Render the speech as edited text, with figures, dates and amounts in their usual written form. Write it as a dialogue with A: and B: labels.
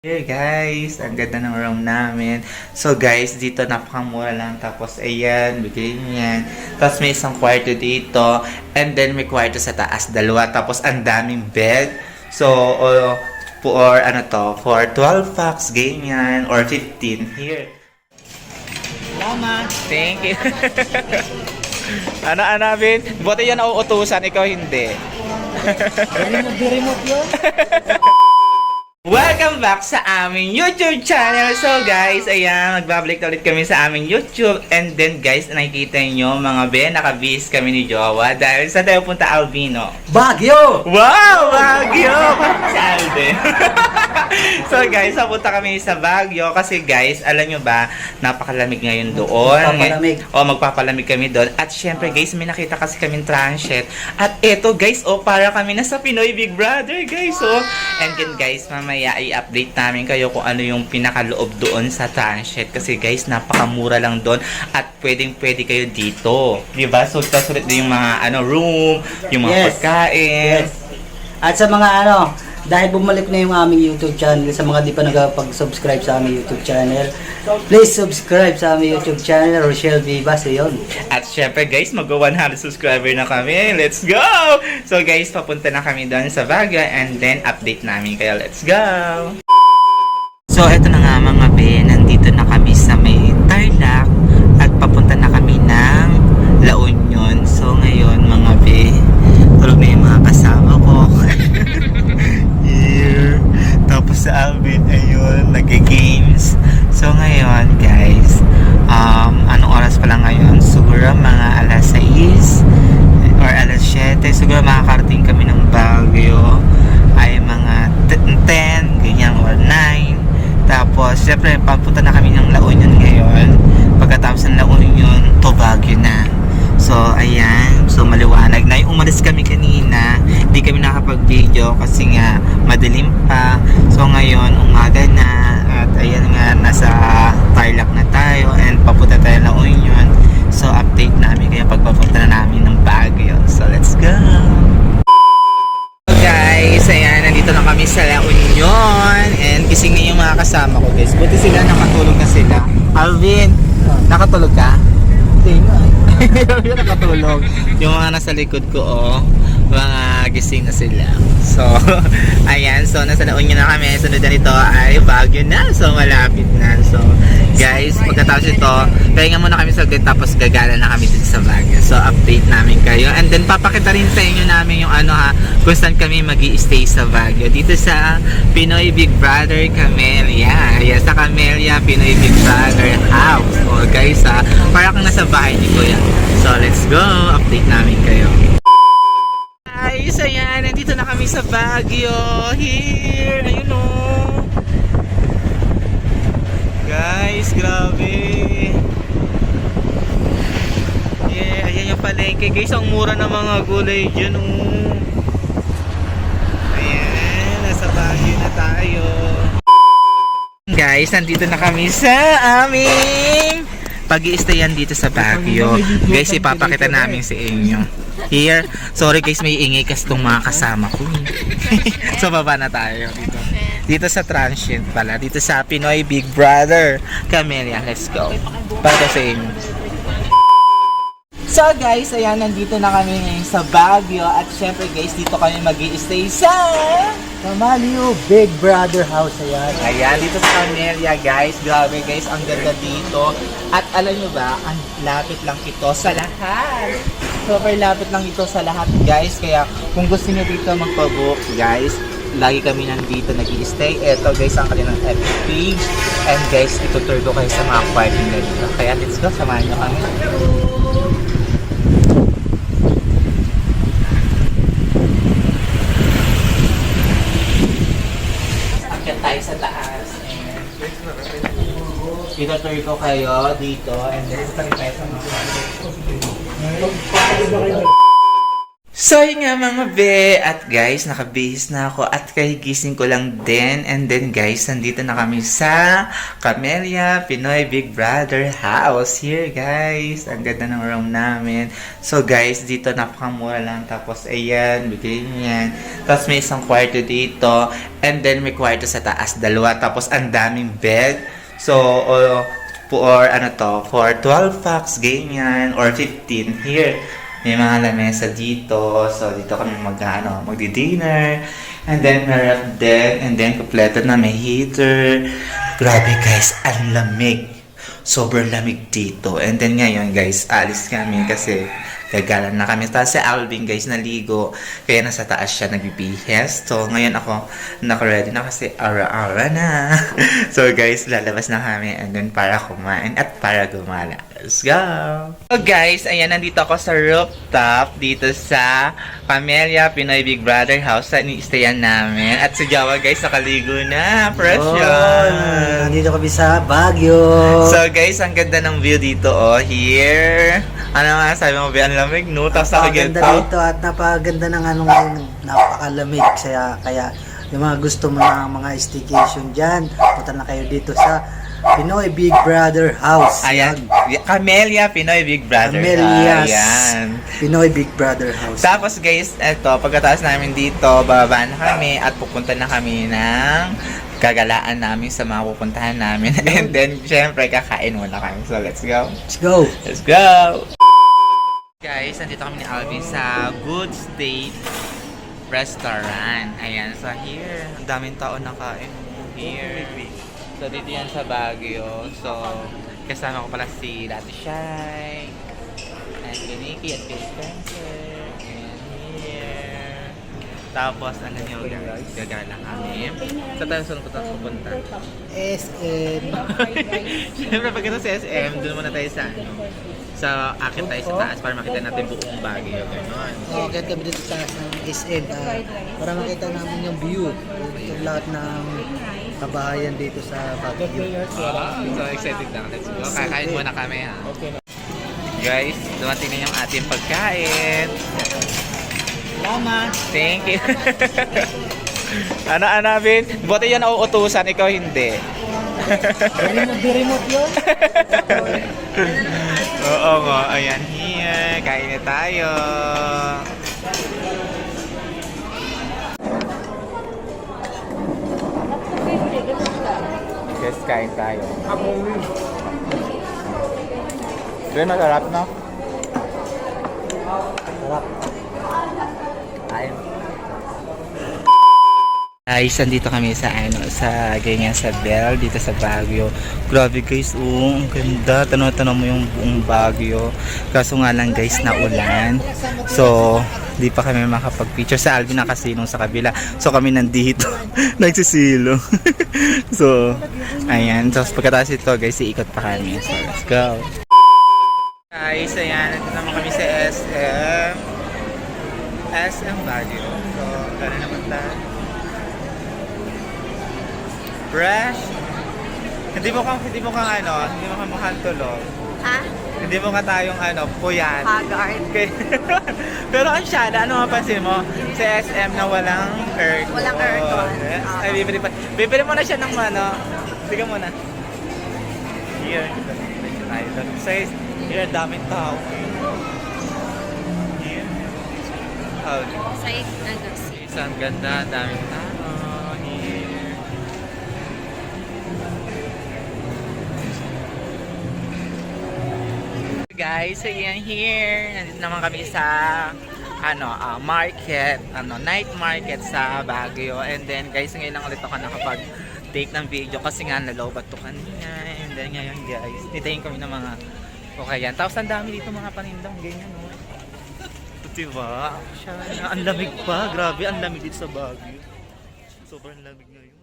A: Here guys, ang ganda ng room namin. So guys, dito napakamura lang. Tapos ayan, bigay niyan. Tapos may isang kwarto dito. And then may kwarto sa taas, dalawa. Tapos ang daming bed. So, for ano to, for 12 packs, ganyan. Or 15. Here. Salamat. Thank you. Ano, Vin? Buti yan nauutusan, ikaw hindi.
B: Remote yun?
A: Welcome back sa aming YouTube channel. So guys, ayan, magbabalik ulit kami sa aming YouTube. And then guys, nakikita nyo mga ben, nakabihis kami ni Jowa. Dahil sa tayo punta, Alvino?
B: Baguio!
A: Wow! Baguio! Si Alvin. So guys, papunta kami sa Baguio. Kasi guys, alam nyo ba, napakalamig ngayon doon.
B: Magpapalamig.
A: Magpapalamig kami doon. At syempre guys, may nakita kasi kaming transit. At eto guys, para kami na sa Pinoy Big Brother guys. And then guys, mamaya i-update namin kayo kung ano yung pinakaloob doon sa transit. Kasi guys, napakamura lang doon. At pwede kayo dito. Diba? So, sulit din yung mga room, yung mga pagkain.
B: Yes. At sa mga dahil bumalik na yung aming YouTube channel, sa mga di pa nagpag-subscribe sa aming YouTube channel, please subscribe sa aming YouTube channel, Rochelle Vivas, yun.
A: At syempre guys, mag-100 subscriber na kami. Let's go! So guys, papunta na kami doon sa Baguio and then update namin. Kaya let's go! So eto na nga mga be, nandito na kami sa may Tarlac at papunta na kami ng La Union. So ngayon mga be, tulog na yung mga kasama ko. Here. Tapos sa Alvin, ayun, nag-games. So ngayon guys, anong oras pa lang ngayon? Siguro mga alas 6 or alas 7. Siguro makakarating kami ng Baguio ay mga 10, ganyan, or 9. Tapos, syempre, papunta na kami ng La Union ngayon. Pagkatapos ng La Union, to Baguio na. So, ayan. So, maliwanag na. Yung umalis kami kanina, hindi kami nakapag-video kasi nga, madilim pa. So, ngayon, umaga na. At ayan nga, nasa Tarlac na tayo. And papunta tayo La Union. So, update namin kaya pagpapunta na namin ng Baguio. So, let's go! So, guys, ayan. Nandito na kami sa La Union. And gising na yung mga kasama ko, guys. Buti sila, nakatulog na sila. Alvin, nakatulog ka?
B: Hindi nga.
A: Yung nakatulog. Yung mga nasa likod ko, mga gising na sila. So, ayan. So, nasa La Union na kami. Sunod na nito ay Baguio na. So, malapit na. So, guys, pagkatapos ito, pahinga muna kami saglit tapos gagala na kami dito sa Baguio. So, update namin kayo. And then, papakita rin sa inyo namin yung kung saan kami mag-i-stay sa Baguio. Dito sa Pinoy Big Brother Camellia. Yes, sa Camellia Pinoy Big Brother House. O, guys, para kang nasa bahay ni Kuya. So, let's go. Update namin kayo. Guys, ayan. Nandito na kami sa Baguio. Here. Ayun o. Guys, grabe. Yeah, ayan yung palengke. Guys, ang mura ng mga gulay dyan o. Ayan. Nasa Baguio na tayo. Guys, nandito na kami sa aming pag-i-stayan dito sa Baguio. Guys, ipapakita namin sa inyo. Here, sorry guys, may ingay kasi itong mga kasama ko. So, baba na tayo dito. Dito sa transient pala. Dito sa Pinoy Big Brother Camellia. Let's go. Para sa inyo. So guys, ayan, nandito na kami ngayon sa Baguio. At syempre guys, dito kami mag-i-stay sa
B: Camellia Big Brother House, ayan.
A: Ayan, dito sa Camellia guys. Grabe guys, ang ganda dito. At alam nyo ba, ang lapit lang ito sa lahat. Super lapit lang ito sa lahat guys. Kaya kung gusto nyo dito magpa-book guys, lagi kami nandito nag-i-stay. Ito guys, ang kanilang FB page. And guys, itutur ko kayo sa mga party na dito. Kaya let's go, samahan nyo kami. Tayo sa taas. Itutur ko kayo dito and then ito rin tayo sa mga So yun nga mga be, at guys, nakabihis na ako at kahigising ko lang din. And then guys, nandito na kami sa Camellia Pinoy Big Brother house. Here guys, ang ganda ng room namin. So guys, dito napakamura lang. Tapos ayan, bigay niyan. Tapos may isang kwarto dito. And then may kwarto sa taas, dalawa. Tapos ang daming bed. So, for ano to, for 12 packs, ganyan, or 15 here. May mga lamesa dito. So, dito kami magdi-dinner. And then, meron din. And then, kompleto na may heater. Grabe guys, ang lamig. Sobrang lamig dito. And then, ngayon guys, alis kami kasi gagalan na kami. Tapos si Alvin guys, naligo. Kaya nasa taas siya nagbibihis. So, ngayon ako, naka-ready na kasi ara-ara na. So, guys, lalabas na kami. And then, para kumain at para gumala. Let's go! So, guys, ayan, nandito ako sa rooftop dito sa Camellia Pinoy Big Brother house sa ni-stayan namin. At si Jawa, guys, nakaligo na. Fresh yun!
B: Nandito kami sa Baguio.
A: So, guys, ang ganda ng view dito, oh. Here. Ano nga, sabi mo, ang lamig, no? Tapos
B: Napakaganda dito at napakaganda ng ano ngayon, napakalamig. Kaya yung mga gusto mo ng mga staycation dyan, punta na kayo dito sa Pinoy Big Brother House.
A: Ayan, Camellia Pinoy Big Brother.
B: Camelia's
A: Ayan.
B: Pinoy Big Brother House.
A: Tapos guys, eto, pagkatapos namin dito, bababa na kami at pupunta na kami ng gagalaan namin sa mga pupuntahan namin. And then, syempre, kakain muna kami. So, let's go.
B: Let's go!
A: Let's go! Guys, nandito kami ni Alvin sa Good State Restaurant. Ayan, so here, ang daming tao nakain. Here. So, dito yan sa Baguio. So, kasama ko pala si Lati Shai, and Nikki at Kay Spencer. And here. Tapos, alam nyo guys, gagala kami. Sa tayo saan ko pupunta?
B: SM.
A: Siyempre, pagkatapos sa SM, doon muna tayo sa ano. Sa akit tayo sa taas para makita natin buong Baguio. Ganon.
B: Okay, kami dito sa taas ng SM para makita namin yung view. Yung lahat ng kabahayan dito sa Baguio.
A: So excited lang. Let's go. Kakain muna kami ha. Guys, dumating na yung ating pagkain.
B: Salamat!
A: Thank you. Ano, Vin? Buti yan nauutusan, ikaw hindi.
B: Remote yun?
A: Oo nga, ayan here. Kain na tayo. Yes, kain tayo. Doon, masarap no?
B: Sarap.
A: Kain. Guys, nandito kami sa sa ganyan sa Bell dito sa Baguio. Grabe guys, ang ganda. Tanaw-tanaw mo yung buong Baguio. Kaso nga lang guys, na ulan. So, di pa kami makapag-picture. Sa Alvin na kasi nung sa kabila. So, kami nandito. Nagsisilo. So, ayan. So, pagkatapos ito guys, iikot pa kami. So, let's go. Guys, ayan. Nandito naman kami sa SM. SM Baguio. So, gano'n naman tayo. Fresh. Hindi mo kang mukhang tulog.
C: Ha?
A: Hindi mo ka tayong puyat.
C: Haggard.
A: Okay. Pero ang syada, ano mapansin mo? Sa SM na walang aircon.
C: Walang aircon.
A: Yes. Ay, bibili pa. Bibili mo na siya ng Sige mo na. Here. Says, here, daming tao. Here. Oh.
C: Sa Nagas.
A: Isang ganda, daming tao. Here. Guys, ayan here. Nandito naman kami sa market, night market sa Baguio. And then guys, ngayon lang ulit ako nakapag-take ng video kasi nga nalobat to kanina. And then ngayon guys, nitayin kami ng mga kukayan. Tapos ang dami dito mga panindang ganyan, no? Diba? Ang lamig pa. Grabe, ang lamig dito sa Baguio. Sobrang lamig ngayon.